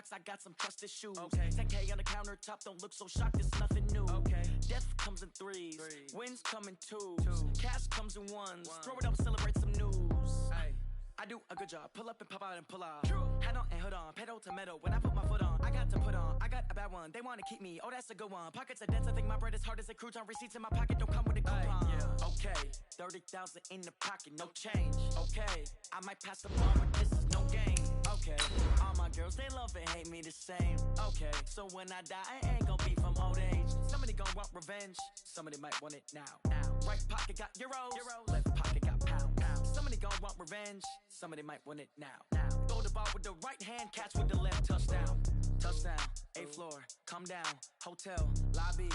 rocks, I got some trusted shoes. 10K on the countertop, don't look so shocked, it's nothing new. Death comes in threes, wins come in twos, cash comes in ones. Throw it up, celebrate some news. I do a good job, pull up and pop out and pull out. Hat on and hood on, pedal to metal. When I put my foot on, I got to put on. I got a bad one, they want to keep me. Oh, that's a good one. Pockets are dense, I think my bread is hard as a crouton. Receipts in my pocket don't come with a coupon. Okay, 30,000 in the pocket, no change. Okay, I might pass the ball, but this is no game. Okay, all my girls, they love and hate me the same. Okay, so when I die, I ain't gonna be from old age. Somebody gonna want revenge, somebody might want it now. Right pocket got euros, left pocket got pounds. Somebody gon' want revenge, somebody might want it now. Throw the ball with the right hand, catch with the left, touchdown. Touchdown, 8th floor, come down, hotel, lobby.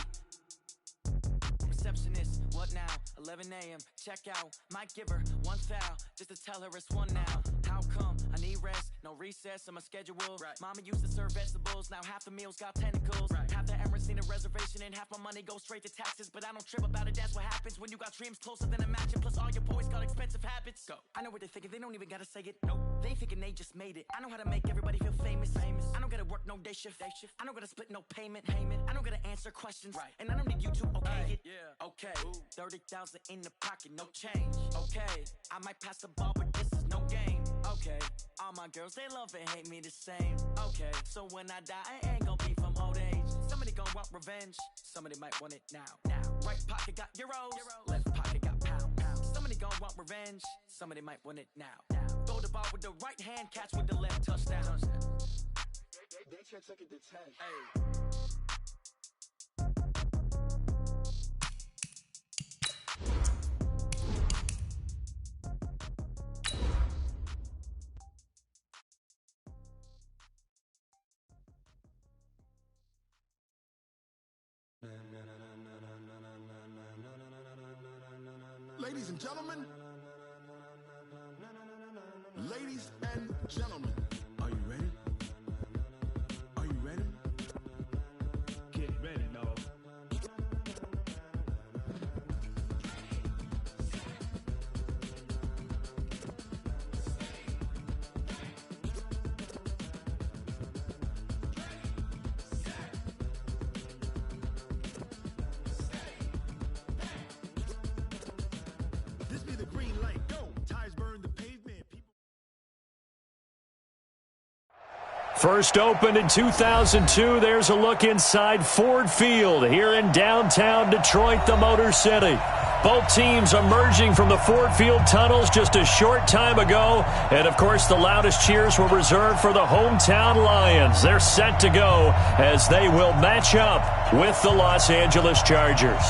Receptionist, what now? 11 a.m., check out. Might give her one foul, just to tell her it's one now. How come? I need rest, no recess on my schedule. Mama used to serve vegetables, now half the meals got tentacles. Half the Emirates need a reservation and half my money goes straight to taxes. But I don't trip about it, that's what happens when you got dreams closer than a match. Plus all your boys got expensive habits. Go. I know what they're thinking, they don't even gotta say it. Nope. They thinking they just made it. I know how to make everybody feel famous. I don't gotta work no day shift. I don't gotta split no payment. I don't gotta answer questions. And I don't need you to okay it. Okay, 30,000 in the pocket, no change. Okay, I might pass the ball, but this is no game. Okay, all my girls, they love and hate me the same. Okay, so when I die, I ain't gonna be from old age. Somebody gonna want revenge, somebody might want it now. Right pocket got euros, left pocket got pounds. Somebody gonna want revenge, somebody might want it now. Throw the ball with the right hand, catch with the left, touchdown. They check it to 10. Ladies and gentlemen, ladies and gentlemen, are you ready? Are you ready? Get ready, dog. This be the green light, go! Tires burn the pavement. First opened in 2002, there's a look inside Ford Field here in downtown Detroit, the Motor City. Both teams emerging from the Ford Field tunnels just a short time ago. And, of course, the loudest cheers were reserved for the hometown Lions. They're set to go as they will match up with the Los Angeles Chargers.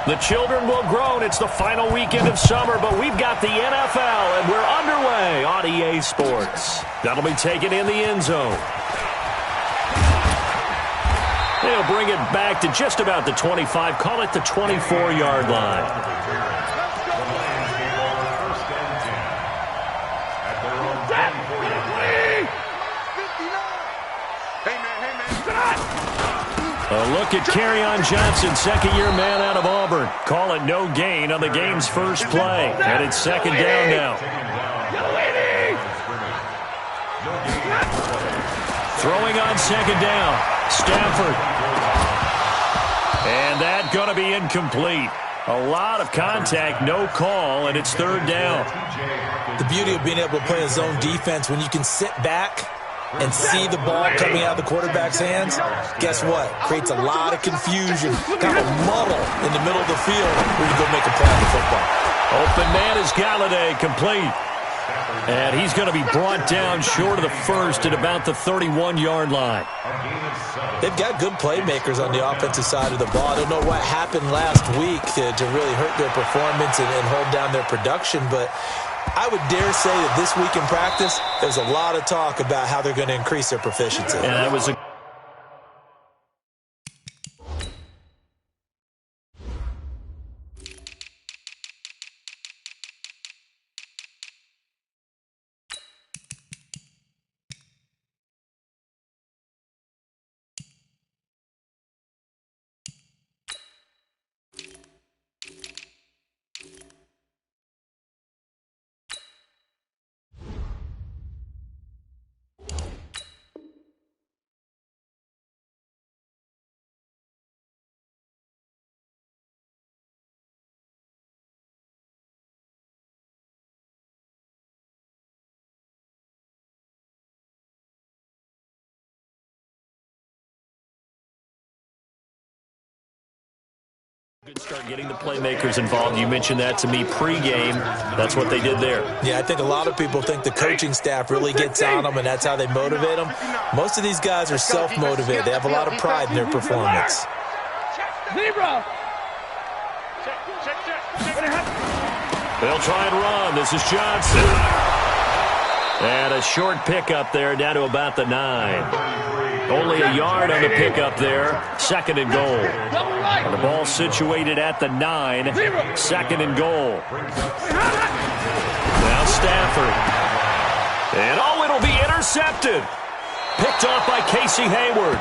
The children will groan. It's the final weekend of summer, but we've got the NFL, and we're underway on EA Sports. That'll be taken in the end zone. They'll bring it back to just about the 25, call it the 24-yard line. A look at Kerryon Johnson, second-year man out of Auburn. Call it no gain on the game's first play. And it's second down now. Throwing on second down, Stafford. And that's going to be incomplete. A lot of contact, no call, and it's third down. The beauty of being able to play a zone defense when you can sit back and see the ball coming out of the quarterback's hands, guess what? Creates a lot of confusion, kind of a muddle in the middle of the field when you go make a play on the football. Open man is Galladay, complete. And he's going to be brought down short of the first at about the 31-yard line. They've got good playmakers on the offensive side of the ball. I don't know what happened last week to really hurt their performance and hold down their production, but I would dare say that this week in practice, there's a lot of talk about how they're going to increase their proficiency. And that was a good start getting the playmakers involved. You mentioned that to me pregame. That's what they did there. Yeah, I think a lot of people think the coaching staff really gets on them, and that's how they motivate them. Most of these guys are self-motivated. They have a lot of pride in their performance. They'll try and run. This is Johnson. And a short pickup there down to about the 9. Only a yard on the pickup there. Second and goal. And the ball situated at the 9. Second and goal. Now Stafford. And it'll be intercepted. Picked off by Casey Hayward.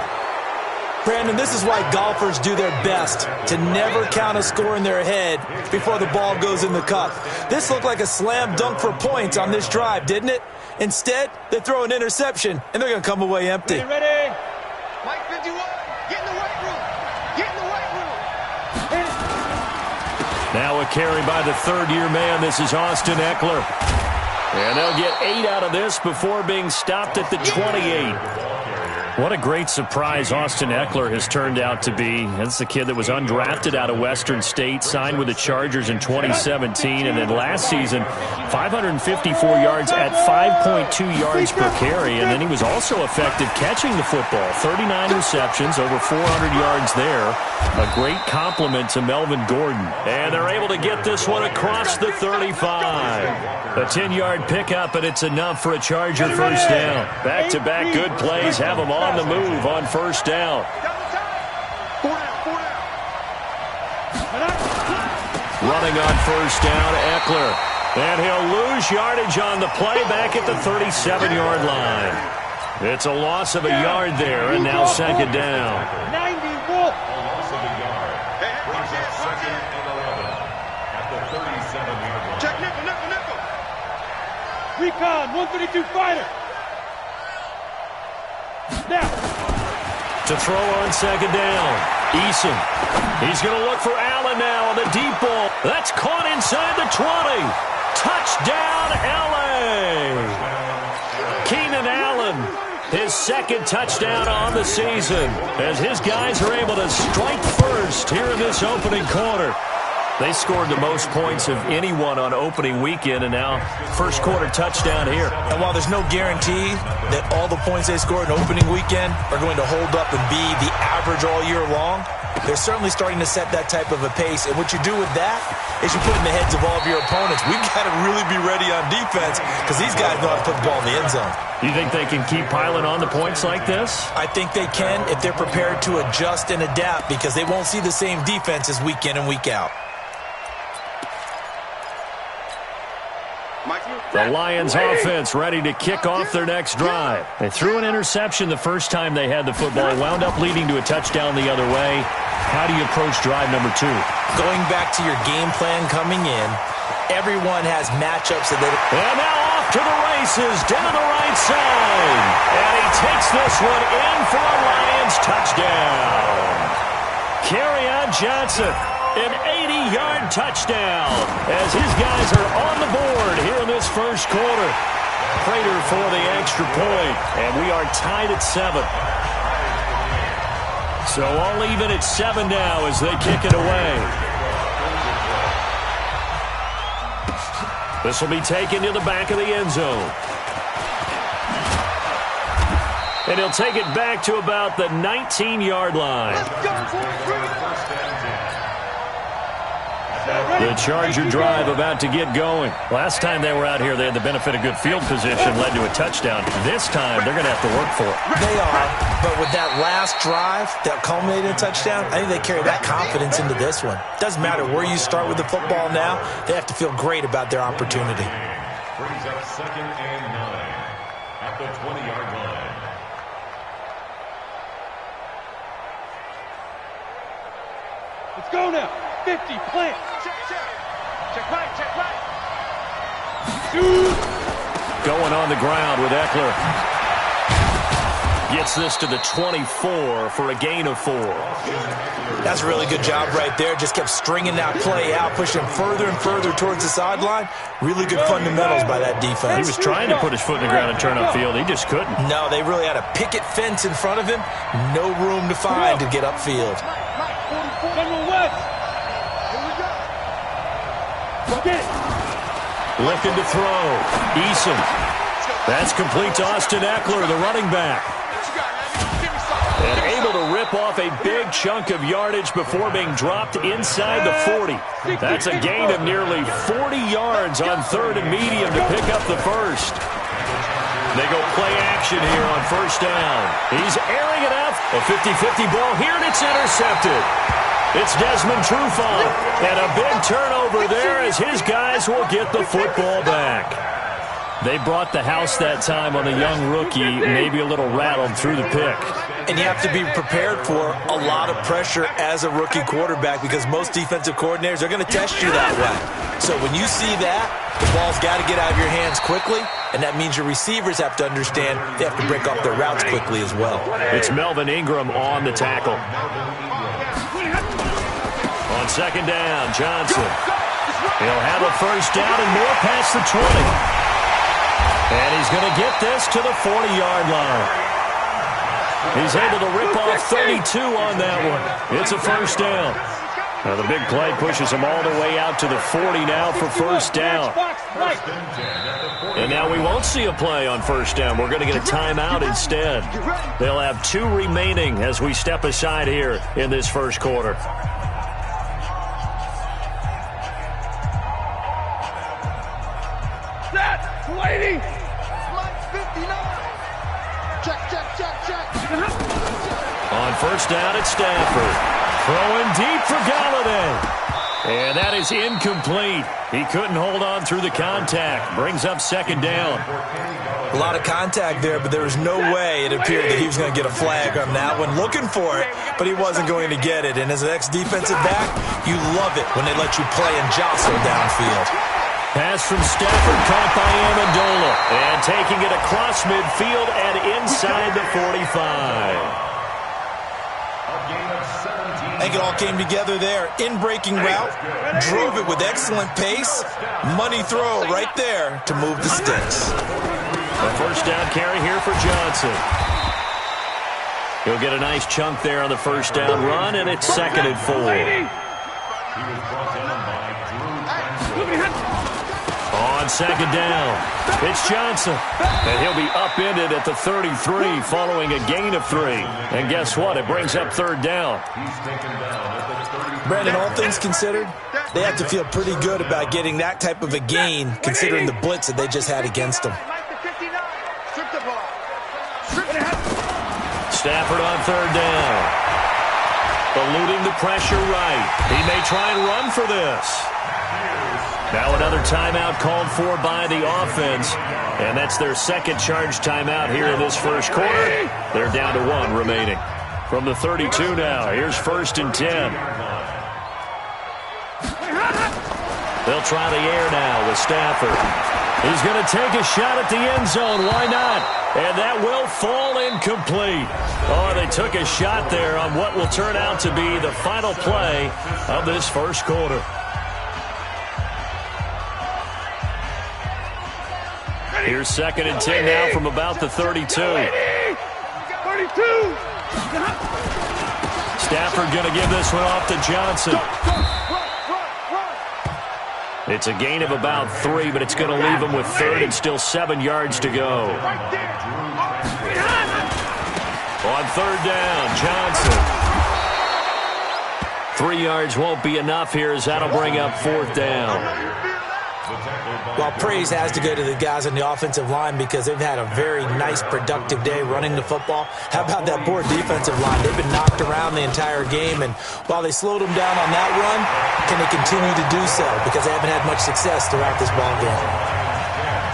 Brandon, this is why golfers do their best to never count a score in their head before the ball goes in the cup. This looked like a slam dunk for points on this drive, didn't it? Instead, they throw an interception, and they're going to come away empty. Ready? Mike 51, get in the weight room. Get in the weight room. Now a carry by the third-year man. This is Austin Eckler. And they'll get 8 out of this before being stopped at the 28. What a great surprise Austin Eckler has turned out to be. That's the kid that was undrafted out of Western State, signed with the Chargers in 2017, and then last season, 554 yards at 5.2 yards per carry, and then he was also effective catching the football. 39 receptions, over 400 yards there. A great compliment to Melvin Gordon. And they're able to get this one across the 35. A 10-yard pickup, and it's enough for a Charger first down. Back-to-back good plays have them on the move on first down. Running on first down, Eckler. And he'll lose yardage on the play back at the 37-yard line. It's a loss of a yard there, and now second down. 90 Wolf. Second and 11 at the 37-yard line. Check nickel. Recon, 132 fighter. Now. To throw on second down, Eason. He's going to look for Allen now on the deep ball. That's caught inside the 20. Touchdown, L.A. Keenan Allen, his second touchdown on the season, as his guys are able to strike first here in this opening quarter. They scored the most points of anyone on opening weekend, and now first quarter touchdown here. And while there's no guarantee that all the points they scored in opening weekend are going to hold up and be the average all year long, they're certainly starting to set that type of a pace. And what you do with that is you put in the heads of all of your opponents, we've got to really be ready on defense because these guys know how to put the ball in the end zone. You think they can keep piling on the points like this? I think they can if they're prepared to adjust and adapt, because they won't see the same defenses week in and week out. The Lions offense ready to kick off their next drive. They threw an interception the first time they had the football, wound up leading to a touchdown the other way. How do you approach drive number 2? Going back to your game plan coming in, everyone has matchups that they... And now off to the races, down the right side. And he takes this one in for a Lions touchdown. Kerryon Johnson. An 80-yard touchdown as his guys are on the board here in this first quarter. Prater for the extra point, and we are tied at 7. So all even at 7 now as they kick it away. This will be taken to the back of the end zone. And he'll take it back to about the 19-yard line. The Charger drive about to get going. Last time they were out here, they had the benefit of good field position, led to a touchdown. This time, they're going to have to work for it. They are, but with that last drive that culminated in a touchdown, I think they carry that confidence into this one. Doesn't matter where you start with the football now, they have to feel great about their opportunity. Brings up 2nd and 9 at the 20-yard line. Let's go now. 50, plant. Check right. Shoot. Going on the ground with Eckler. Gets this to the 24 for a gain of 4. That's a really good job right there. Just kept stringing that play out, pushing further and further towards the sideline. Really good fundamentals by that defense. He was trying to put his foot in the ground and turn upfield. He just couldn't. No, they really had a picket fence in front of him. No room to find to get upfield. General West. Here we go. Get it. Looking to throw. Eason. That's complete to Austin Eckler, the running back. And able to rip off a big chunk of yardage before being dropped inside the 40. That's a gain of nearly 40 yards on 3rd and medium to pick up the first. They go play action here on 1st down. He's airing it out. A 50-50 ball here, and it's intercepted. It's Desmond Trufant, and a big turnover there as his guys will get the football back. They brought the house that time on the young rookie, maybe a little rattled through the pick. And you have to be prepared for a lot of pressure as a rookie quarterback because most defensive coordinators are going to test you that way. So when you see that, the ball's got to get out of your hands quickly, and that means your receivers have to understand they have to break off their routes quickly as well. It's Melvin Ingram on the tackle. On 2nd down, Johnson. He'll have a 1st down and more past the 20. And he's going to get this to the 40-yard line. He's able to rip off 32 on that one. It's a 1st down. Now the big play pushes him all the way out to the 40 now for 1st down. And now we won't see a play on 1st down. We're going to get a timeout instead. They'll have 2 remaining as we step aside here in this 1st quarter. Lady. On 1st down, it's Stafford. Throwing deep for Galladay. And that is incomplete. He couldn't hold on through the contact. Brings up 2nd down. A lot of contact there, but there was no way it appeared that he was going to get a flag on that one. Looking for it, but he wasn't going to get it. And as an ex-defensive back, you love it when they let you play and jostle downfield. Pass from Stafford caught by Amendola. And taking it across midfield and inside the 45. I think it all came together there. In-breaking route, drove it with excellent pace. Money throw right there to move the sticks. A 1st down carry here for Johnson. He'll get a nice chunk there on the 1st down run, and it's 2nd and 4. On 2nd down, it's Johnson. And he'll be upended at the 33 following a gain of 3. And guess what? It brings up 3rd down. Brandon, all things considered, they have to feel pretty good about getting that type of a gain considering the blitz that they just had against them. Stafford on 3rd down. Eluding the pressure right. He may try and run for this. Now another timeout called for by the offense. And that's their 2nd charge timeout here in this 1st quarter. They're down to 1 remaining. From the 32 now, here's 1st and 10. They'll try the air now with Stafford. He's going to take a shot at the end zone. Why not? And that will fall incomplete. Oh, they took a shot there on what will turn out to be the final play of this 1st quarter. Here's 2nd and 10 now from about the 32. 32. Stafford going to give this one off to Johnson. It's a gain of about 3, but it's going to leave him with 3rd and still 7 yards to go. On 3rd down, Johnson. 3 yards won't be enough here as that'll bring up 4th down. Well, praise has to go to the guys on the offensive line because they've had a very nice, productive day running the football. How about that poor defensive line? They've been knocked around the entire game, and while they slowed them down on that run, can they continue to do so? Because they haven't had much success throughout this ball game.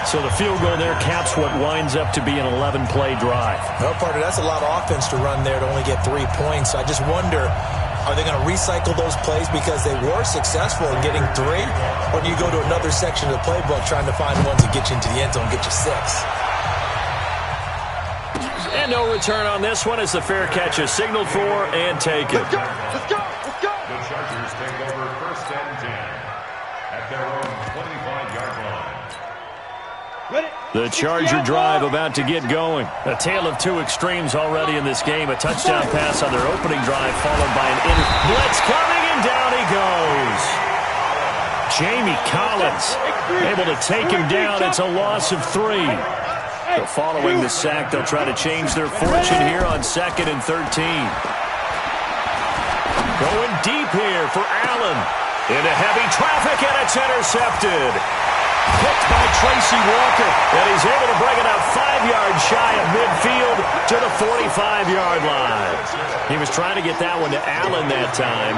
So the field goal there caps what winds up to be an 11-play drive. Well, partner, that's a lot of offense to run there to only get 3 points. So I just wonder, are they going to recycle those plays because they were successful in getting 3? Or do you go to another section of the playbook trying to find ones that get you into the end zone and get you 6? And no return on this one as the fair catch is signaled for and taken. Let's go! The Chargers take over 1st and 10 at their own 25-yard line. The Charger drive about to get going. A tale of 2 extremes already in this game. A touchdown pass on their opening drive followed by an blitz coming, and down he goes. Jamie Collins able to take him down. It's a loss of 3. So following the sack, they'll try to change their fortune here on 2nd and 13. Going deep here for Allen. Into heavy traffic, and it's intercepted. Picked by Tracy Walker, and he's able to bring it up 5 yards shy of midfield to the 45-yard line. He was trying to get that one to Allen that time.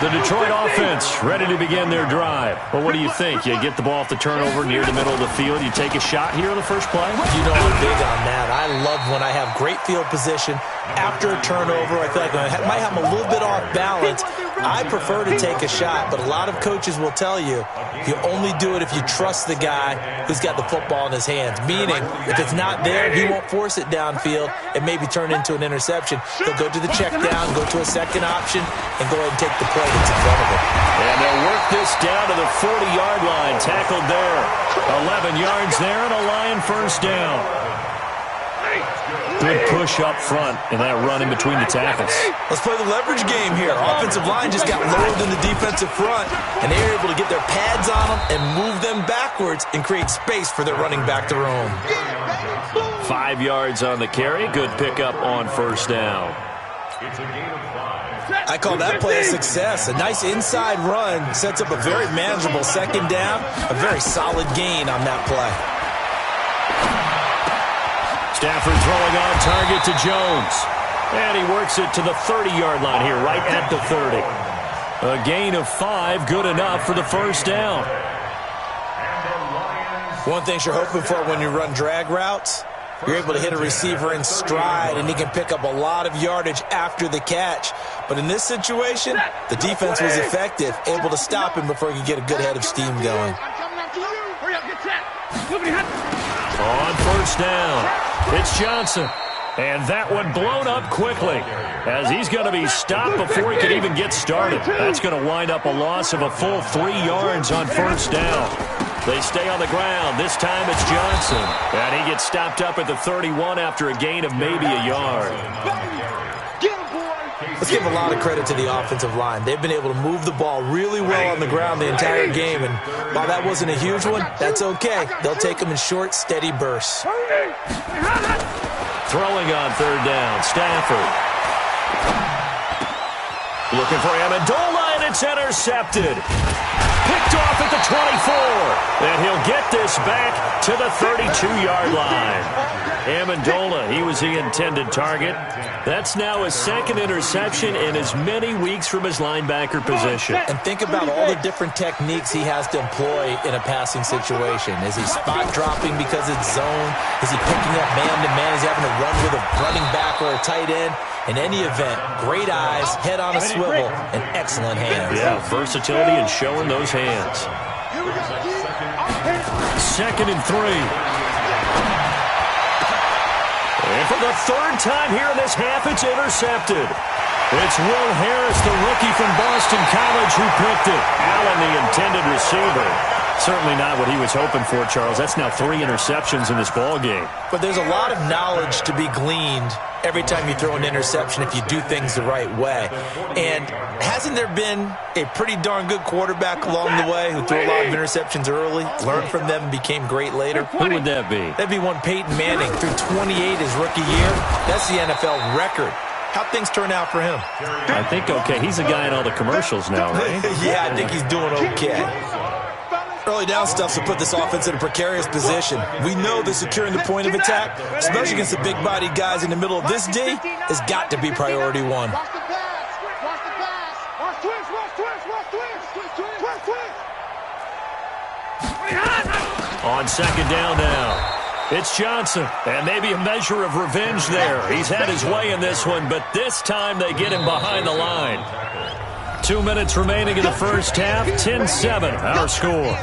The Detroit offense ready to begin their drive. Well, what do you think? You get the ball off the turnover near the middle of the field. You take a shot here on the first play? You know I'm big on that. I love when I have great field position. After a turnover, I feel like I might have a little bit off balance. I prefer to take a shot, but a lot of coaches will tell you you only do it if you trust the guy who's got the football in his hands. Meaning, if it's not there, he won't force it downfield and maybe turn into an interception. He'll go to the check down, go to a second option, and go ahead and take the play that's in front of him. And they'll work this down to the 40-yard line. Tackled there. 11 yards there, and a Lion first down. Good push up front and that run in between the tackles. Let's play the leverage game here. Offensive line just got lowered in the defensive front, and they were able to get their pads on them and move them backwards and create space for their running back to roam. 5 yards on the carry. Good pickup on first down. It's a gain of 5. I call that play a success. A nice inside run sets up a very manageable second down. A very solid gain on that play. Stafford throwing on target to Jones. And he works it to the 30-yard line here, right at the 30. A gain of 5, good enough for the first down. One thing you're hoping for when you run drag routes, you're able to hit a receiver in stride, and he can pick up a lot of yardage after the catch. But in this situation, the defense was effective, able to stop him before he could get a good head of steam going. On first down, it's Johnson. And that one blown up quickly as he's going to be stopped before he can even get started. That's going to wind up a loss of a full 3 yards on first down. They stay on the ground. This time it's Johnson. And he gets stopped up at the 31 after a gain of maybe a yard. Let's give a lot of credit to the offensive line. They've been able to move the ball really well on the ground the entire game. And while that wasn't a huge one, that's okay. They'll take them in short, steady bursts. Throwing on third down, Stafford. Looking for Amendola, and it's intercepted. Picked off at the 24. And he'll get this back to the 32-yard line. Amendola, he was the intended target. That's now his second interception in as many weeks from his linebacker position. And think about all the different techniques he has to employ in a passing situation. Is he spot dropping because it's zone? Is he picking up man-to-man? Is he having to run with a running back or a tight end? In any event, great eyes, head on a swivel, and excellent hands. Yeah, versatility and showing those hands. 2nd and 3. And for the third time here in this half, it's intercepted. It's Will Harris, the rookie from Boston College, who picked it. Allen, the intended receiver. Certainly not what he was hoping for, Charles. That's now 3 interceptions in this ball game. But there's a lot of knowledge to be gleaned every time you throw an interception if you do things the right way. And hasn't there been a pretty darn good quarterback along the way who threw a lot of interceptions early, learned from them, and became great later? Who would that be? That'd be one Peyton Manning, threw 28 his rookie year. That's the NFL record. How'd things turn out for him? I think okay. He's a guy in all the commercials now, right? Yeah, I think he's doing okay. Early down stuff to put this offense in a precarious position. We know that securing the point of attack, especially against the big-bodied guys in the middle of this D, has got to be priority one. Watch the pass. Watch the pass. Watch twins. Watch twins. Watch twins. Twins. Twins. On second down now. It's Johnson, and maybe a measure of revenge there. He's had his way in this one, but this time they get him behind the line. 2 minutes remaining in the first half, 10-7, our score.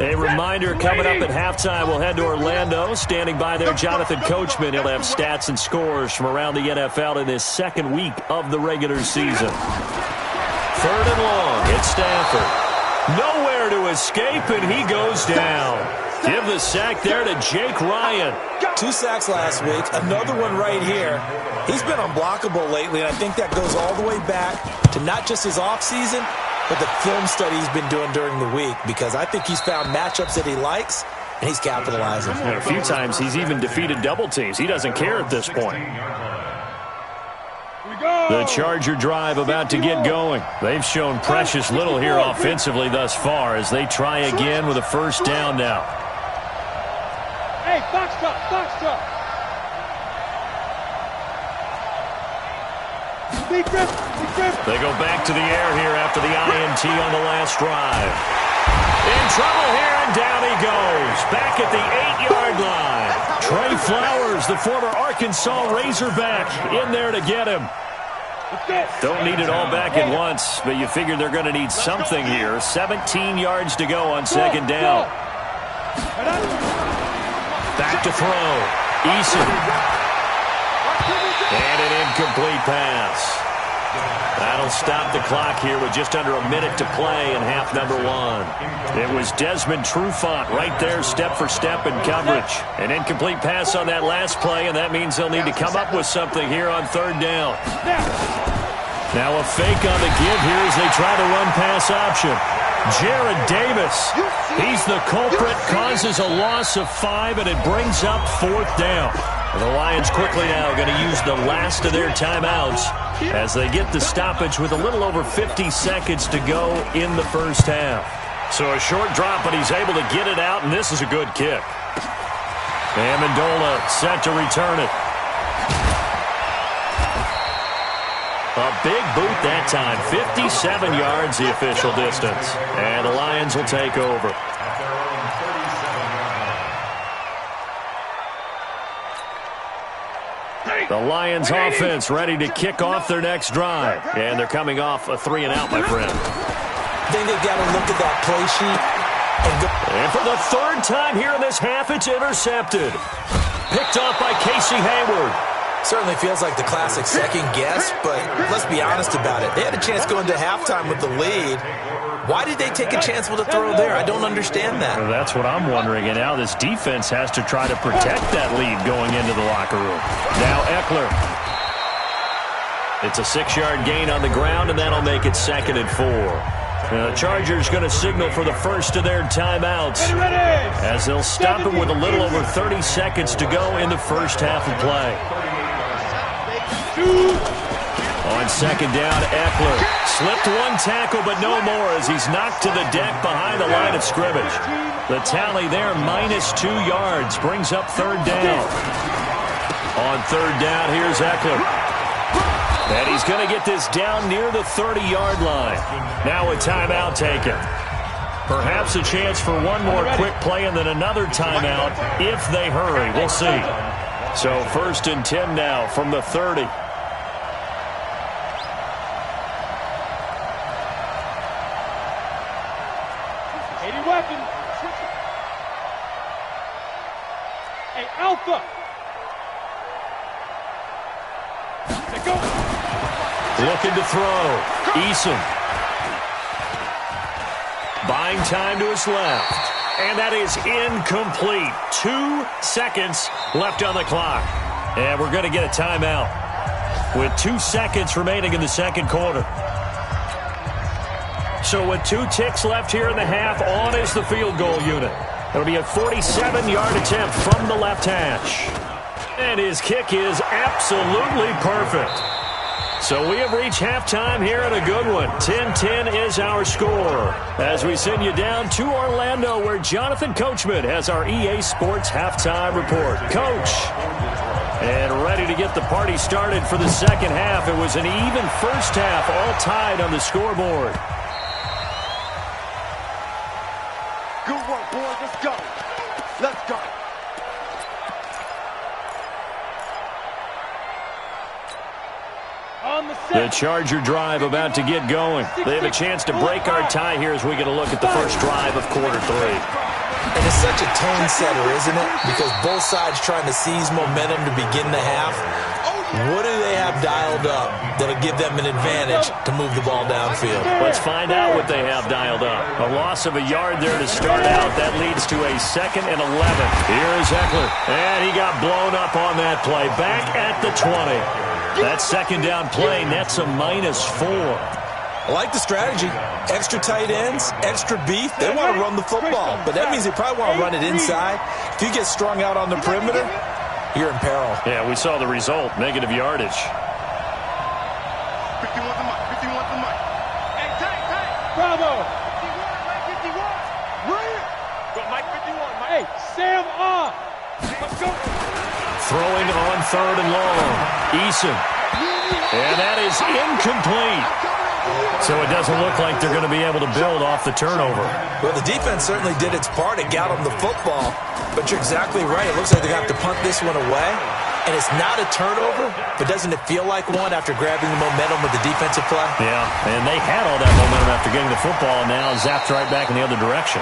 A reminder coming up at halftime, we'll head to Orlando. Standing by there, Jonathan Coachman. He'll have stats and scores from around the NFL in this second week of the regular season. 3rd and long, it's Stafford. Nowhere to escape, and he goes down. Give the sack there to Jake Ryan. 2 sacks last week, another one right here. He's been unblockable lately, and I think that goes all the way back to not just his offseason, but the film study he's been doing during the week, because I think he's found matchups that he likes, and he's capitalizing. And a few times he's even defeated double teams. He doesn't care at this point. The Charger drive about to get going. They've shown precious little here offensively thus far as they try again with a first down now. Hey, box truck, box truck. They go back to the air here after the INT on the last drive. In trouble here, and down he goes. Back at the 8-yard line. Trey Flowers, the former Arkansas Razorback, in there to get him. Don't need it all back at once, but you figure they're going to need something here. 17 yards to go on second down. Back to throw. Eason. And an incomplete pass. That'll stop the clock here with just under a minute to play in half number 1. It was Desmond Trufant right there, step for step in coverage. An incomplete pass on that last play, and that means they'll need to come up with something here on 3rd down. Now a fake on the give here as they try the run-pass option. Jared Davis, he's the culprit, causes a loss of 5, and it brings up 4th down. The Lions quickly now going to use the last of their timeouts as they get the stoppage with a little over 50 seconds to go in the first half. So a short drop, but he's able to get it out, and this is a good kick. Amendola set to return it. A big boot that time. 57 yards the official distance. And the Lions will take over. The Lions offense ready to kick off their next drive. And they're coming off a 3-and-out, my friend. I think they've got to look at that play sheet. And for the 3rd time here in this half, it's intercepted. Picked off by Casey Hayward. Certainly feels like the classic second guess, but let's be honest about it. They had a chance going to halftime with the lead. Why did they take a chance with a throw there? I don't understand that. Well, that's what I'm wondering. And now this defense has to try to protect that lead going into the locker room. Now Eckler. It's a 6-yard gain on the ground, and that'll make it 2nd and 4. The Chargers going to signal for the first of their timeouts as they'll stop it with a little over 30 seconds to go in the first half of play. On second down, Eckler slipped one tackle, but no more as he's knocked to the deck behind the line of scrimmage. The tally there, -2 yards, brings up 3rd down. On 3rd down, here's Eckler. And he's going to get this down near the 30-yard line. Now a timeout taken. Perhaps a chance for one more quick play and then another timeout if they hurry. We'll see. So 1st and 10 now from the 30. Hey, Alpha! Go! Looking to throw. Eason. Buying time to his left. And that is incomplete. 2 seconds left on the clock. And we're going to get a timeout with 2 seconds remaining in the second quarter. So with 2 ticks left here in the half, on is the field goal unit. It'll be a 47-yard attempt from the left hash. And his kick is absolutely perfect. So we have reached halftime here in a good one. 10-10 is our score. As we send you down to Orlando, where Jonathan Coachman has our EA Sports halftime report. Coach. And ready to get the party started for the second half. It was an even first half, all tied on the scoreboard. Good work, boys. Let's go. Let's go. The Charger drive about to get going. They have a chance to break our tie here as we get a look at the first drive of quarter 3. And it's such a tone setter, isn't it? Because both sides trying to seize momentum to begin the half. What do they have dialed up that'll give them an advantage to move the ball downfield? Let's find out what they have dialed up. A loss of a yard there to start out. That leads to a 2nd and 11. Here is Eckler. And he got blown up on that play. Back at the 20. That second down play nets a -4. I like the strategy. Extra tight ends, extra beef. They want to run the football, but that means they probably want to run it inside. If you get strung out on the perimeter, you're in peril. Yeah, we saw the result. Negative yardage. 51 to Mike. 51 to Mike. Hey, tight. Bravo. 51. Right. Go, Mike, 51. Mike. Hey, Sam off. Let's go. Throwing on 3rd and long. Eason. And that is incomplete. So it doesn't look like they're going to be able to build off the turnover. Well, the defense certainly did its part. It got them the football. But you're exactly right. It looks like they're going to have to punt this one away. And it's not a turnover, but doesn't it feel like one after grabbing the momentum with the defensive play? Yeah, and they had all that momentum after getting the football, and now zapped right back in the other direction.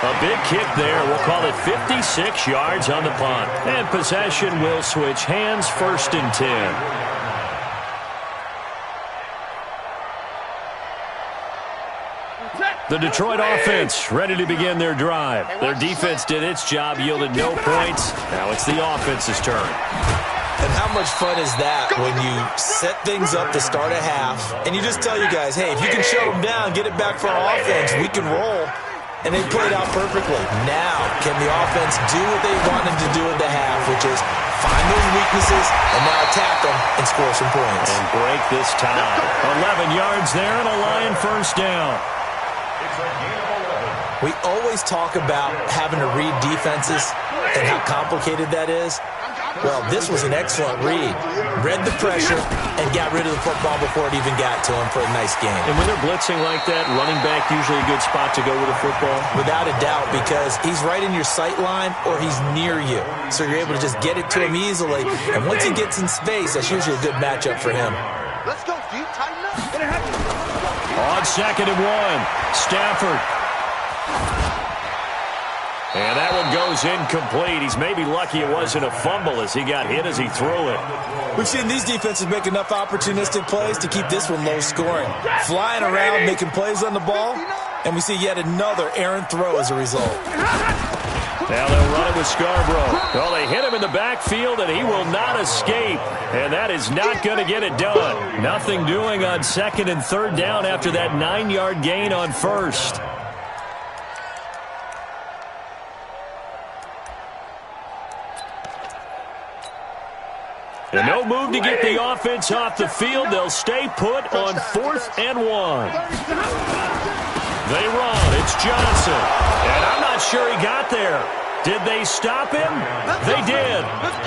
A big kick there. We'll call it 56 yards on the punt. And possession will switch hands, 1st and 10. The Detroit offense ready to begin their drive. Their defense did its job, yielded no points. Now it's the offense's turn. And how much fun is that when you set things up to start a half, and you just tell you guys, hey, if you can shut them down, get it back for our offense, we can roll. And they played out perfectly. Now, can the offense do what they wanted to do in the half, which is find those weaknesses and now attack them and score some points. And break this tie. 11 yards there and a Lion first down. We always talk about having to read defenses and how complicated that is. Well, this was an excellent read. Read the pressure and got rid of the football before it even got to him for a nice game. And when they're blitzing like that, running back usually a good spot to go with the football? Without a doubt, because he's right in your sight line or he's near you. So you're able to just get it to him easily. And once he gets in space, that's usually a good matchup for him. Let's go, Steve. Tighten up. On 2nd and 1, Stafford. And that one goes incomplete. He's maybe lucky it wasn't a fumble as he got hit as he threw it. We've seen these defenses make enough opportunistic plays to keep this one low scoring. Flying around, making plays on the ball, and we see yet another errant throw as a result. Now they'll run it with Scarborough. Well, they hit him in the backfield, and he will not escape. And that is not going to get it done. Nothing doing on 2nd and 3rd down after that 9-yard gain on 1st. And no move to get the offense off the field. They'll stay put on 4th and 1. They run. It's Johnson. And I'm not sure he got there. Did they stop him? They did.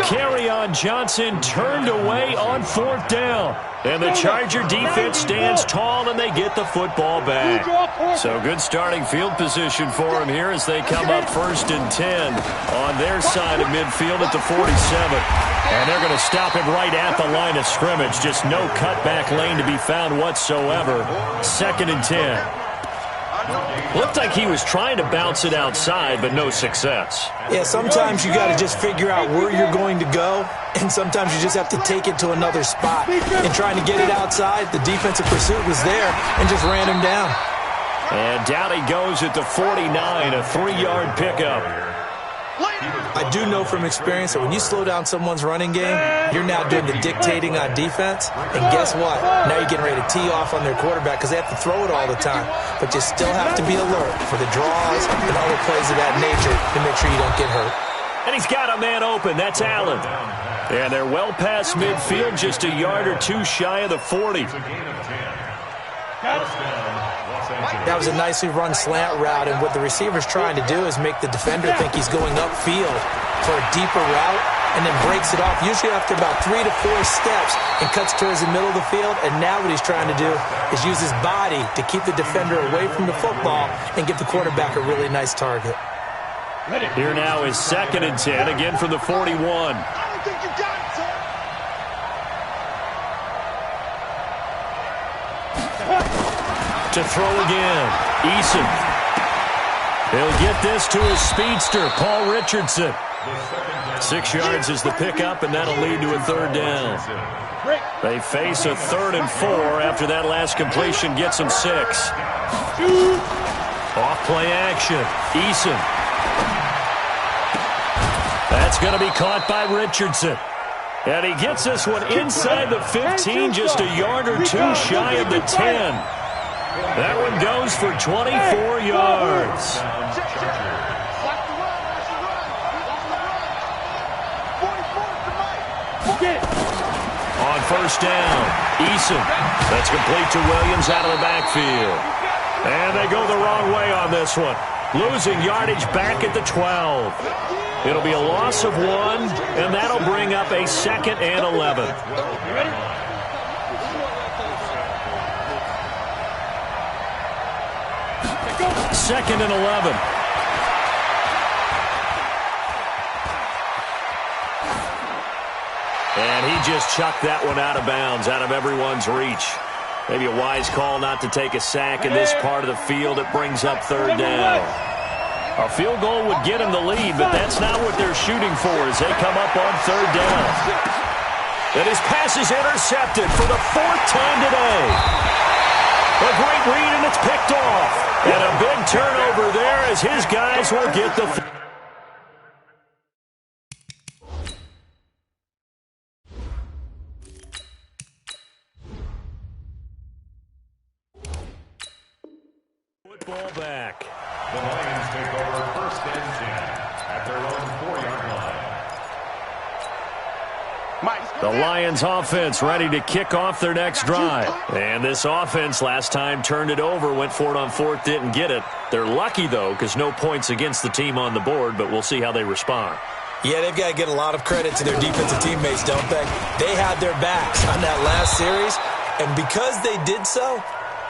Kerryon Johnson turned away on 4th down. And the Charger defense stands tall, and they get the football back. So good starting field position for them here as they come up 1st and 10 on their side of midfield at the 47. And they're going to stop him right at the line of scrimmage. Just no cutback lane to be found whatsoever. 2nd and 10. Looked like he was trying to bounce it outside, but no success. Yeah, sometimes you got to just figure out where you're going to go, and sometimes you just have to take it to another spot. And trying to get it outside, the defensive pursuit was there and just ran him down. And down he goes at the 49, a 3-yard pickup. I do know from experience that when you slow down someone's running game, you're now doing the dictating on defense. And guess what? Now you're getting ready to tee off on their quarterback because they have to throw it all the time. But you still have to be alert for the draws and other plays of that nature to make sure you don't get hurt. And he's got a man open. That's Allen. And they're well past midfield, just a yard or two shy of the 40. That was a nicely run slant route, and what the receiver's trying to do is make the defender think he's going upfield for a deeper route and then breaks it off, usually after about 3 to 4 steps, and cuts towards the middle of the field. And now what he's trying to do is use his body to keep the defender away from the football and give the quarterback a really nice target. Here now is 2nd and 10, again from the 41. I don't think you got it, son. To throw again, Eason. He'll get this to his speedster, Paul Richardson. 6 yards is the pickup, and that'll lead to a 3rd down. They face a 3rd and 4 after that last completion gets them 6. Off play action, Eason. That's going to be caught by Richardson. And he gets this one inside the 15, just a yard or two shy of the 10. That one goes for 24 yards. On 1st down, Eason. That's complete to Williams out of the backfield. And they go the wrong way on this one. Losing yardage back at the 12. It'll be a loss of 1, and that'll bring up a 2nd and 11. 2nd and 11. And he just chucked that one out of bounds, out of everyone's reach. Maybe a wise call not to take a sack in this part of the field. It brings up 3rd down. A field goal would get him the lead, but that's not what they're shooting for as they come up on 3rd down. And his pass is intercepted for the 4th time today. A great read, and it's picked off. And a big turnover there as his guys will get the... Football back. The Lions take over 1st and 10 at their own 4-yard line. The Lions offense ready to kick off their next drive. And this offense last time turned it over, went for it on 4th, didn't get it. They're lucky, though, because no points against the team on the board, but we'll see how they respond. Yeah, they've got to get a lot of credit to their defensive teammates, don't they? They had their backs on that last series, and because they did so,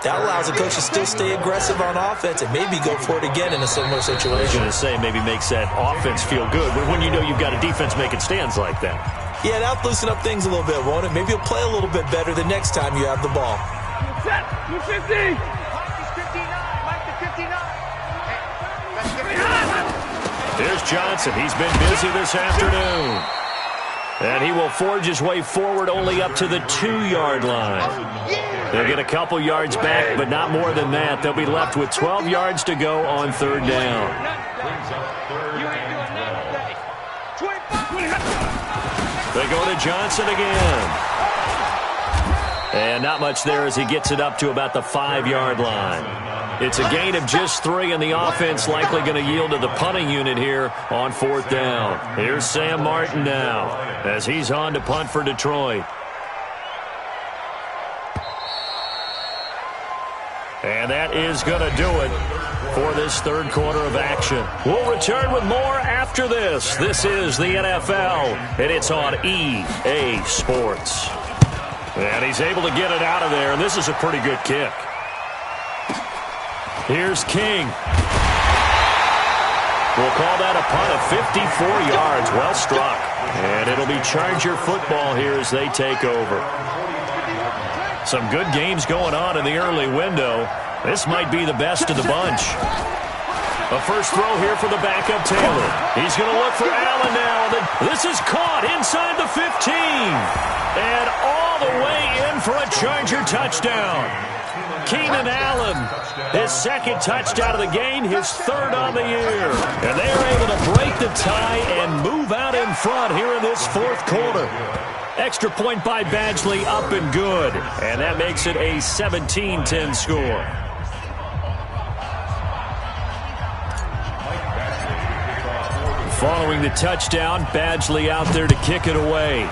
that allows the coach to still stay aggressive on offense and maybe go for it again in a similar situation. I was going to say maybe makes that offense feel good when you know you've got a defense making stands like that. Yeah, that'll loosen up things a little bit, won't it? Maybe you'll play a little bit better the next time you have the ball. Set. 250. Here's Johnson. He's been busy this afternoon. And he will forge his way forward only up to the 2-yard line. They'll get a couple yards back, but not more than that. They'll be left with 12 yards to go on 3rd down. They go to Johnson again. And not much there as he gets it up to about the 5-yard line. It's a gain of just 3, and the offense likely going to yield to the punting unit here on 4th down. Here's Sam Martin now as he's on to punt for Detroit. And that is going to do it for this 3rd quarter of action. We'll return with more after this. This is the NFL, and it's on EA Sports. And he's able to get it out of there, and this is a pretty good kick. Here's King. We'll call that a punt of 54 yards. Well struck. And it'll be Charger football here as they take over. Some good games going on in the early window. This might be the best of the bunch. A first throw here for the backup Taylor. He's going to look for Allen now. This is caught inside the 15. And all the way in for a Charger touchdown. Keenan Allen. His second touchdown of the game, his third on the year. And they're able to break the tie and move out in front here in this fourth quarter. Extra point by Badgley, up and good. And that makes it a 17-10 score. Following the touchdown, Badgley out there to kick it away.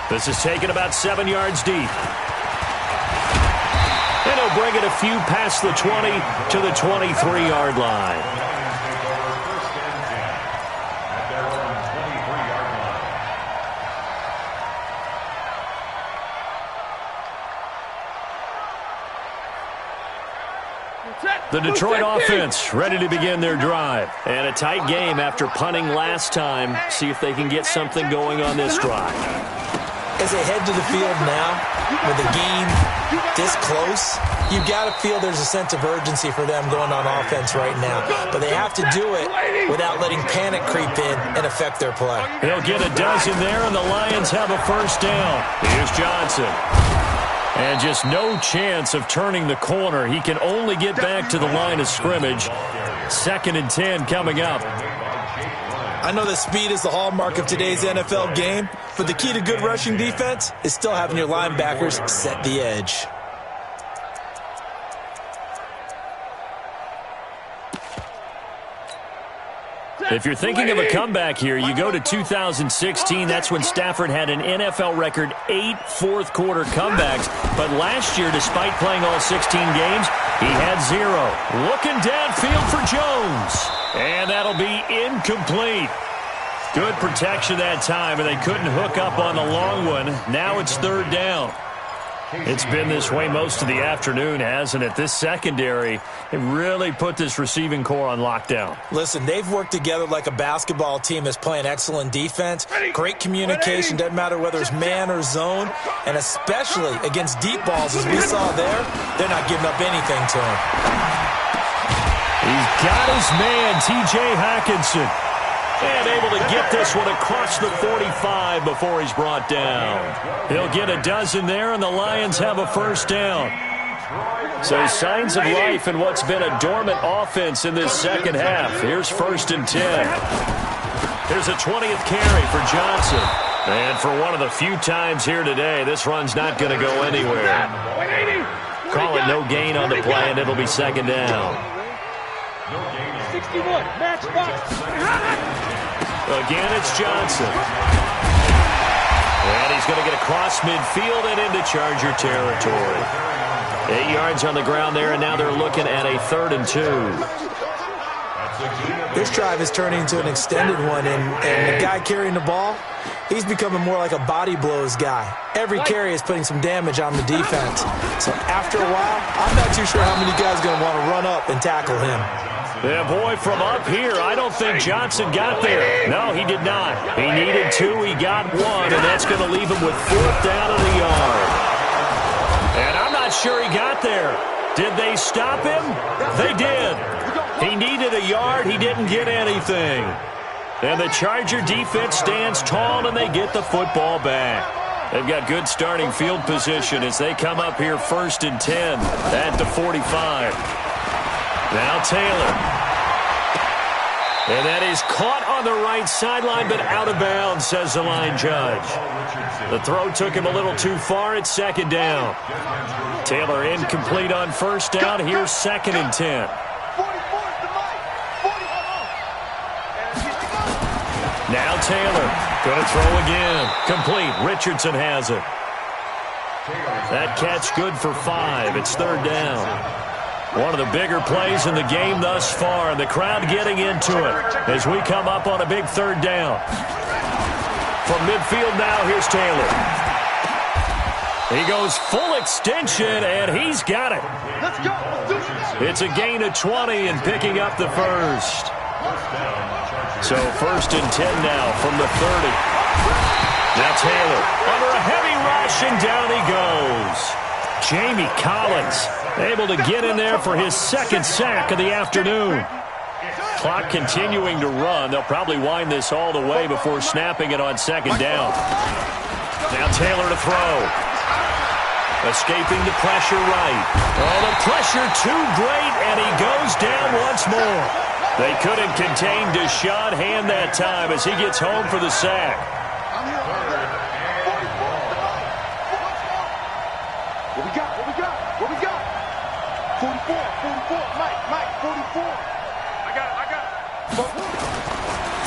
This is taken about 7 yards deep. And he'll bring it a few past the 20 to the 23-yard line. The Detroit offense ready to begin their drive. And a tight game after punting last time. See if they can get something going on this drive. As they head to the field now, with the game this close, you've got to feel there's a sense of urgency for them going on offense right now. But they have to do it without letting panic creep in and affect their play. They'll get a dozen there, and the Lions have a first down. Here's Johnson. And just no chance of turning the corner. He can only get back to the line of scrimmage. 2nd and 10 coming up. I know that speed is the hallmark of today's NFL game, but the key to good rushing defense is still having your linebackers set the edge. If you're thinking of a comeback here, you go to 2016. That's when Stafford had an NFL record 8 fourth-quarter comebacks. But last year, despite playing all 16 games, he had 0. Looking downfield for Jones. And that'll be incomplete. Good protection that time, and they couldn't hook up on the long one. Now it's 3rd down. It's been this way most of the afternoon, hasn't it? This secondary, it really put this receiving core on lockdown. Listen, they've worked together like a basketball team that's playing excellent defense. Great communication, doesn't matter whether it's man or zone. And especially against deep balls, as we saw there, they're not giving up anything to him. He's got his man, T.J. Hawkinson. And able to get this one across the 45 before he's brought down. He'll get a dozen there, and the Lions have a first down. So signs of life in what's been a dormant offense in this second half. Here's 1st and 10. Here's a 20th carry for Johnson. And for one of the few times here today, this run's not going to go anywhere. Call it no gain on the play, and it'll be 2nd down. 61, match box. Again, it's Johnson. And he's going to get across midfield and into Charger territory. 8 yards on the ground there, and now they're looking at a 3rd and 2. This drive is turning into an extended one, and the guy carrying the ball, he's becoming more like a body blows guy. Every carry is putting some damage on the defense. So after a while, I'm not too sure how many guys are going to want to run up and tackle him. Yeah, boy, from up here, I don't think Johnson got there. No, he did not. He needed 2, he got 1, and that's going to leave him with 4th down of the yard. And I'm not sure he got there. Did they stop him? They did. He needed a yard, he didn't get anything. And the Charger defense stands tall, and they get the football back. They've got good starting field position as they come up here 1st and 10 at the 45. Now Taylor. And that is caught on the right sideline, but out of bounds, says the line judge. The throw took him a little too far. It's 2nd down. Taylor incomplete on 1st down. Here's 2nd and 10. Now Taylor. Going to throw again. Complete. Richardson has it. That catch good for 5. It's 3rd down. One of the bigger plays in the game thus far, and the crowd getting into it as we come up on a big 3rd down. From midfield now, here's Taylor. He goes full extension, and he's got it. It's a gain of 20 and picking up the first. So 1st and 10 now from the 30. Now Taylor under a heavy rush, and down he goes. Jamie Collins able to get in there for his 2nd sack of the afternoon. Clock continuing to run. They'll probably wind this all the way before snapping it on 2nd down. Now Taylor to throw. Escaping the pressure right. Oh, the pressure too great, and he goes down once more. They couldn't contain Deshaun Hand that time as he gets home for the sack. What we got? 44, Mike, 44. I got it.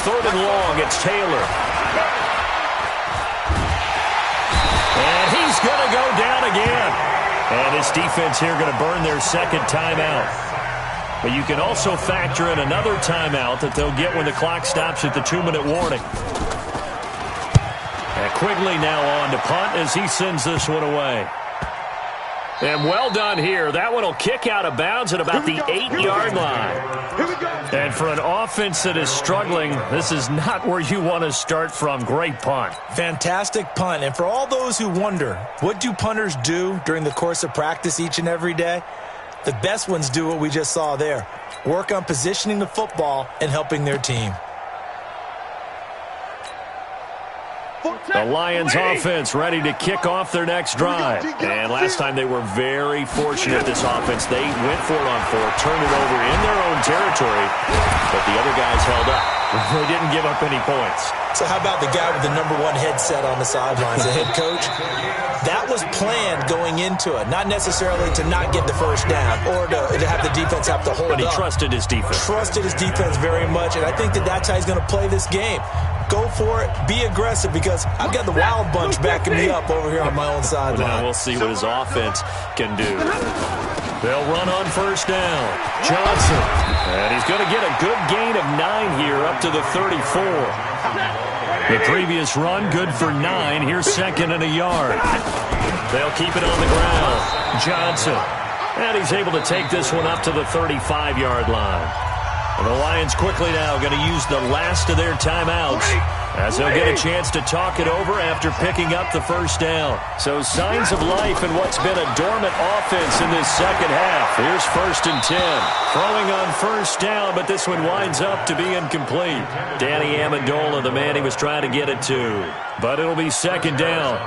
Third and long, it's Taylor. And he's going to go down again. And this defense here going to burn their second timeout. But you can also factor in another timeout that they'll get when the clock stops at the 2-minute warning. And Quigley now on to punt as he sends this one away. And well done here. That one will kick out of bounds at about the 8-yard line. And for an offense that is struggling, this is not where you want to start from. Great punt. Fantastic punt. And for all those who wonder, what do punters do during the course of practice each and every day? The best ones do what we just saw there. Work on positioning the football and helping their team. The Lions offense ready to kick off their next drive. And last time they were very fortunate, this offense. They went for it on fourth, turned it over in their own territory, but the other guys held up. They didn't give up any points. So how about the guy with the #1 headset on the sidelines, the head coach? That was planned going into it, not necessarily to not get the first down or to have the defense have to hold up. But he trusted his defense. Trusted his defense very much, and I think that's how he's going to play this game. Go for it. Be aggressive because I've got the Wild Bunch backing me up over here on my own sideline. Now we'll see what his offense can do. They'll run on first down. Johnson. And he's going to get a good gain of 9 here up to the 34. The previous run, good for 9. Here's second and a yard. They'll keep it on the ground. Johnson. And he's able to take this one up to the 35-yard line. And the Lions quickly now going to use the last of their timeouts as they'll get a chance to talk it over after picking up the first down. So signs of life in what's been a dormant offense in this second half. Here's first and 10. Throwing on first down, but this one winds up to be incomplete. Danny Amendola, the man he was trying to get it to. But it'll be second down.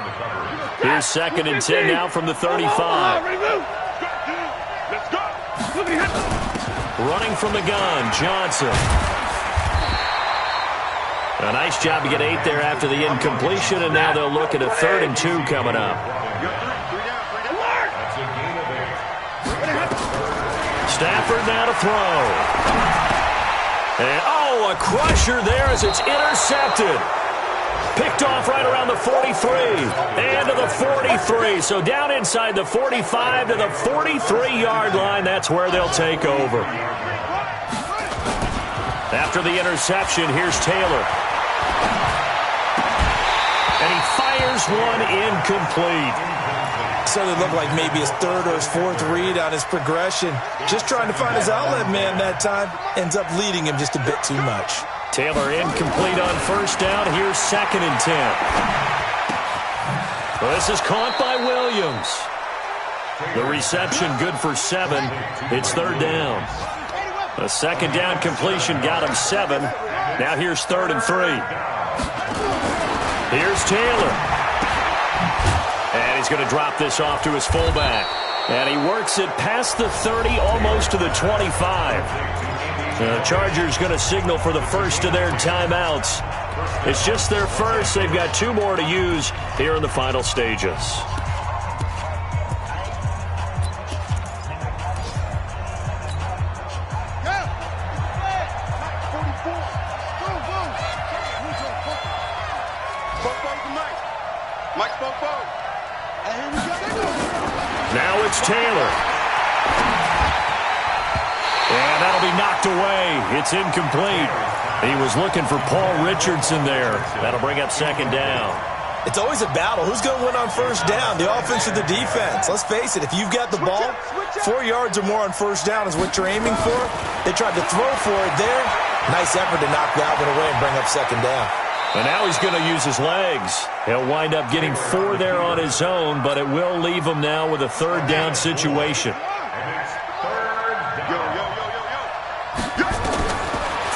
Here's second and 10 now from the 35. Let's go. Running from the gun, Johnson. A nice job to get 8 there after the incompletion, and now they'll look at a 3rd and 2 coming up. Stafford now to throw. And, a crusher there as it's intercepted. Picked off right around the 43 and to the 43. So down inside the 45 to the 43-yard line. That's where they'll take over. After the interception, here's Taylor. And he fires one incomplete. So it looked like maybe his 3rd or his 4th read on his progression. Just trying to find his outlet man that time. Ends up leading him just a bit too much. Taylor incomplete on first down. Here's second and 10. Well, this is caught by Williams. The reception good for 7. It's 3rd down. A second down completion got him 7. Now here's 3rd and 3. Here's Taylor. And he's going to drop this off to his fullback. And he works it past the 30, almost to the 25. The Chargers going to signal for the first of their timeouts. It's just their first. They've got 2 more to use here in the final stages. Now it's Taylor. And that'll be knocked away. It's incomplete. He was looking for Paul Richardson there. That'll bring up second down. It's always a battle. Who's going to win on first down, the offense or the defense? Let's face it, if you've got the ball, 4 yards or more on first down is what you're aiming for. They tried to throw for it there. Nice effort to knock that one away and bring up second down. And now he's going to use his legs. He'll wind up getting 4 there on his own, but it will leave him now with a 3rd down situation.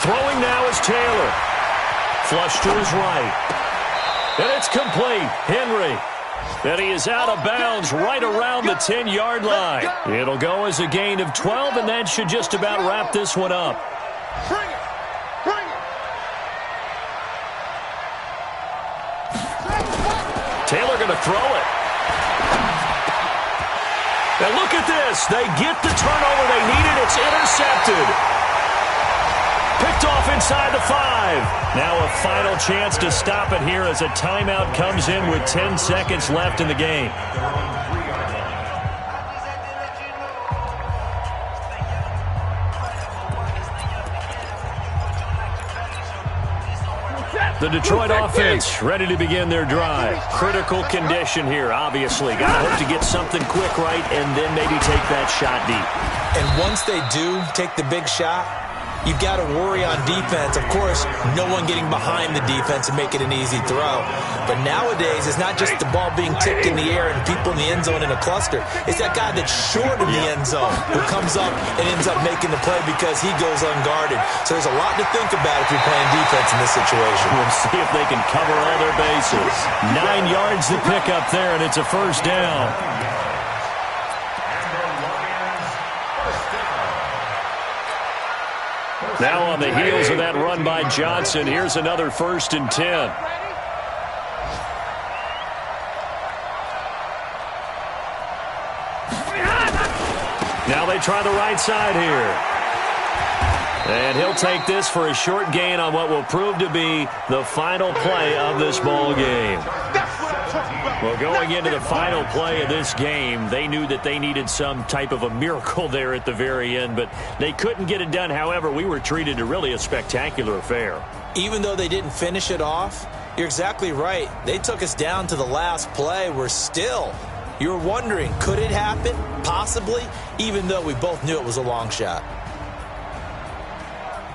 Throwing now is Taylor. Flush to his right. And it's complete. Henry And he is out of bounds right around the 10-yard line. It'll go as a gain of 12, and that should just about wrap this one up. Bring it! Bring it! Taylor going to throw it. And look at this. They get the turnover they needed. It's intercepted. Picked off inside the 5. Now a final chance to stop it here as a timeout comes in with 10 seconds left in the game. The Detroit offense ready to begin their drive. Critical condition here, obviously. Got to hope to get something quick right and then maybe take that shot deep. And once they do take the big shot, you've got to worry on defense. Of course, no one getting behind the defense and make it an easy throw. But nowadays, it's not just the ball being tipped in the air and people in the end zone in a cluster. It's that guy that's short in the end zone who comes up and ends up making the play because he goes unguarded. So there's a lot to think about if you're playing defense in this situation. We'll see if they can cover all their bases. 9 yards to pick up there, and it's a first down. Now on the heels of that run by Johnson, here's another 1st and 10. Now they try the right side here. And he'll take this for a short gain on what will prove to be the final play of this ball game. Well, going into the final play of this game, they knew that they needed some type of a miracle there at the very end, but they couldn't get it done. However, we were treated to really a spectacular affair. Even though they didn't finish it off, you're exactly right. They took us down to the last play. We're still, you're wondering, could it happen? Possibly, even though we both knew it was a long shot.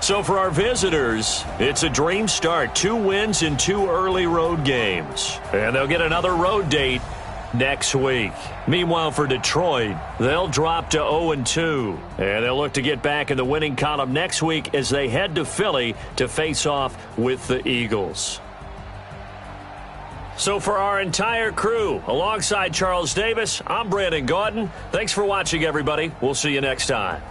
So for our visitors, it's a dream start. 2 wins in 2 early road games. And they'll get another road date next week. Meanwhile, for Detroit, they'll drop to 0-2. And they'll look to get back in the winning column next week as they head to Philly to face off with the Eagles. So for our entire crew, alongside Charles Davis, I'm Brandon Gaudin. Thanks for watching, everybody. We'll see you next time.